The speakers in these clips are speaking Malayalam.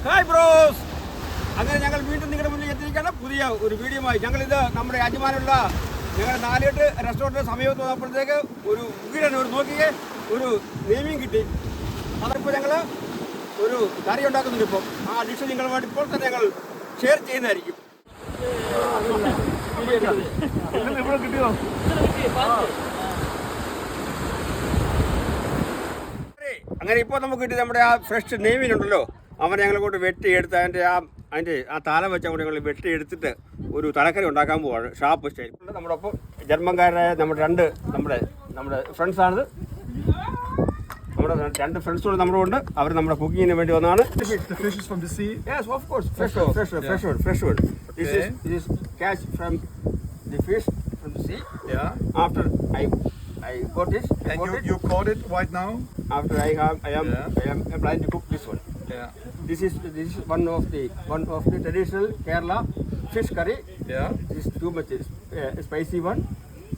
ഹായ് ബ്രോസ്, അങ്ങനെ ഞങ്ങൾ വീണ്ടും നിങ്ങളുടെ മുന്നിൽ എത്തിയിരിക്കുകയാണ് പുതിയ ഒരു വീഡിയോയുമായി. ഞങ്ങളിത് നമ്മുടെ യജമാനുള്ള ഞങ്ങൾ 4-8 റെസ്റ്റോറൻറ്റ് സമീപത്ത് വന്നപ്പോഴത്തേക്ക് ഒരു വീടിന് ഒരു നോക്കിയേ ഒരു നെയ്മീൻ കിട്ടി. അതിപ്പോൾ ഞങ്ങൾ ഒരു കറി ഉണ്ടാക്കുന്നുണ്ട്. ഇപ്പം ആ ഡിഷ് നിങ്ങളുമായിട്ട് ഇപ്പോൾ തന്നെ ഞങ്ങൾ ഷെയർ ചെയ്യുന്നതായിരിക്കും. അങ്ങനെ ഇപ്പോൾ നമുക്ക് കിട്ടി നമ്മുടെ ആ ഫ്രഷ് നെയ്മീനുണ്ടല്ലോ, അവനെ ഞങ്ങൾ കൊണ്ട് വെട്ടിയെടുത്ത് അതിൻ്റെ ആ താലം വെച്ച് അങ്ങോട്ട് ഞങ്ങൾ വെട്ടിയെടുത്തിട്ട് ഒരു തലക്കറി ഉണ്ടാക്കാൻ പോവാണ്, ഷാപ്പ് സ്റ്റൈൽ. നമ്മുടെ ഒപ്പം ജർമ്മൻകാരായ നമ്മുടെ ഫ്രണ്ട്സാണിത്. നമ്മുടെ 2 ഫ്രണ്ട്സുകൾ നമ്മുടെ ഉണ്ട്. അവർ നമ്മുടെ കുക്കിങ്ങിന് വേണ്ടി വന്നതാണ്. Yes, of course, fresh wood. This is catch from the fish from the sea. Yeah. After I got this. You caught it right now. After I am applying to cook this one. Yeah. This is one of the traditional Kerala fish curry. Yeah. This is too much spicy one.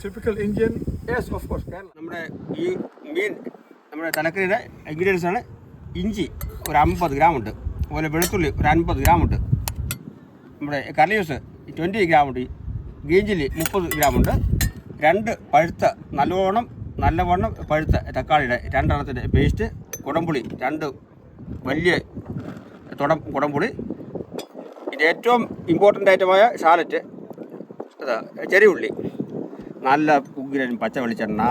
Typical Indian. Yes, of course, Kerala. നമ്മുടെ തലക്കറിയുടെ ഇൻഗ്രീഡിയൻസ് ആണ്. ഇഞ്ചി ഒരു 50 ഗ്രാം ഉണ്ട്, അതുപോലെ വെളുത്തുള്ളി ഒരു 50 ഗ്രാം ഉണ്ട്, നമ്മുടെ കറിയൂസ് 20 ഗ്രാം ഉണ്ട്, ഗ്രീൻ ചില്ലി 30 ഗ്രാം ഉണ്ട്, 2 പഴുത്ത നല്ലവണ്ണം പഴുത്ത തക്കാളിയുടെ 2 എണ്ണത്തിൻ്റെ പേസ്റ്റ്, കുടംപുളി 2 വലിയ കുടംപുളി, ഇത് ഏറ്റവും ഇമ്പോർട്ടൻ്റ് ഐറ്റമായ ഷാലറ്റ്, ചെറിയ ഉള്ളി, നല്ല ഉഗ്രൻ പച്ച വെളിച്ചെണ്ണ,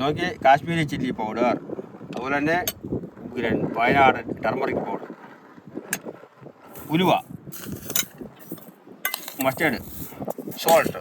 നോക്കി കാശ്മീരി ചില്ലി പൗഡർ, അതുപോലെ തന്നെ ഉഗ്രൻ വയനാട് ടർമറിക് പൗഡർ, ഉലുവ, മസ്റ്റേർഡ്, സോൾട്ട്.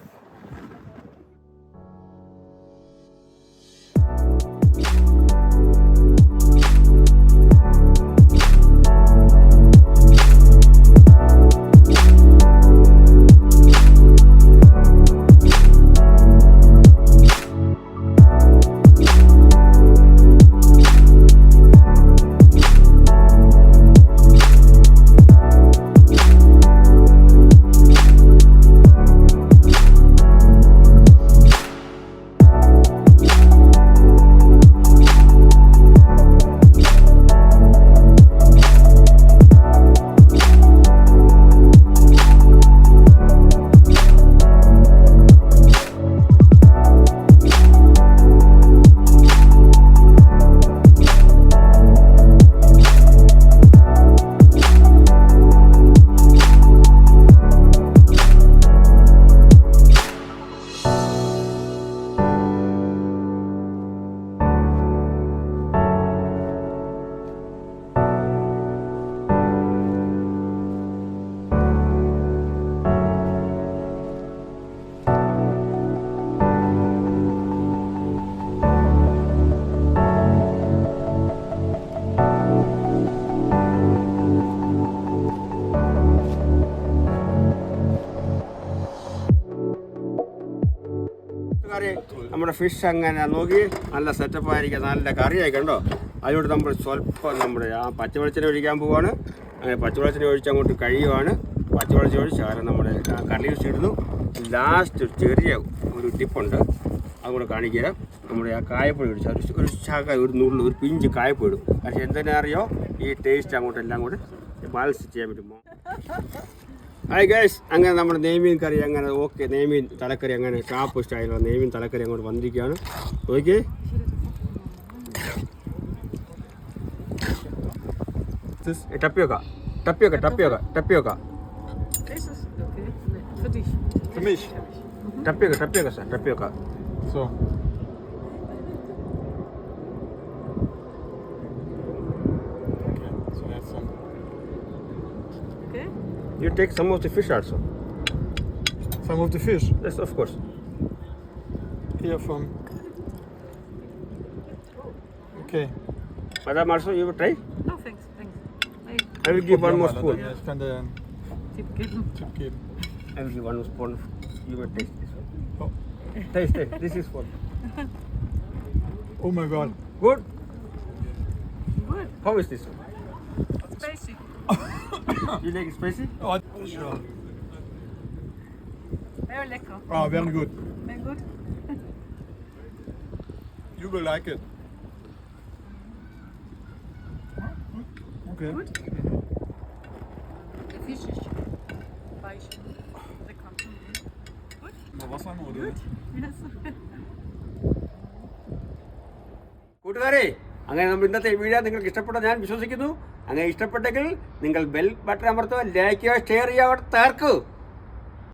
നമ്മുടെ ഫിഷ് അങ്ങനെ നോക്കി നല്ല സെറ്റപ്പ് ആയിരിക്കും, നല്ല കറിയായി കണ്ടോ. അതിനോട് നമ്മൾ സ്വല്പം നമ്മുടെ ആ പച്ചവെളിച്ചെണ്ണ ഒഴിക്കാൻ പോവുകയാണ്. അങ്ങനെ പച്ചവെളിച്ചെണ്ണ ഒഴിച്ച് അങ്ങോട്ട് കഴിയുവാണ്. പച്ചവെളിച്ചെണ്ണ ഒഴിച്ച് കാരണം നമ്മുടെ കറി യൂസ് ഇടുന്നു. ലാസ്റ്റ് ചെറിയ ഒരു ടിപ്പുണ്ട്, അതുകൂടെ കാണിക്കുക. നമ്മുടെ ആ കായപ്പൊടി ഒഴിച്ച് ഒരു ശാഖ ഒരു നുള്ളു ഒരു പിഞ്ച് കായപ്പൊടി ഇടും. പക്ഷേ എന്തെന്നെ അറിയോ, ഈ ടേസ്റ്റ് അങ്ങോട്ടെല്ലാം കൂടെ ബാലൻസ് ചെയ്യാൻ പറ്റുമോ. ഹായ് ഗൈസ്, അങ്ങനെ നമ്മുടെ നെയ്മീൻ കറി അങ്ങനെ ഓക്കെ, നെയ്മീൻ തലക്കറി അങ്ങനെ ഷാപ്പ് സ്റ്റൈലുള്ള നെയ്മീൻ തലക്കറി അങ്ങോട്ട് വന്നിരിക്കുകയാണ്. Okay, ടപ്പിയൊക്ക. Für mich. ടപ്പിയൊക്ക sir, ടപ്പിയൊക്ക. So. So have some. Okay. You take some of the fish also. Some of the fish. Yes, of course. Here from. Okay. Madam, also you will try? No, thanks. I will give one more spoon. Ich kann dir einen Tipp geben. Tipp geben. I will give one more spoon. You will taste this one. Oh. Taste. This is for. Oh my God. Good. Good. How is this one? Spicy. You like it spicy? Oh, sure. Very lecker. Oh, very good. Very good. You will like it. Okay. Good. Fisch ist weich. Lecker. Gut? Noch Wasser oder? Yes. കൂട്ടുകാരെ, അങ്ങനെ നമ്മൾ ഇന്നത്തെ വീഡിയോ നിങ്ങൾക്ക് ഇഷ്ടപ്പെട്ട ഞാൻ വിശ്വസിക്കുന്നു. അങ്ങനെ ഇഷ്ടപ്പെട്ടെങ്കിൽ നിങ്ങൾ ബെൽ ബട്ടൺ അമർത്തുക, ലൈക്ക് ചെയ്യുക, ഷെയർ ചെയ്യുക, തകർക്കൂ.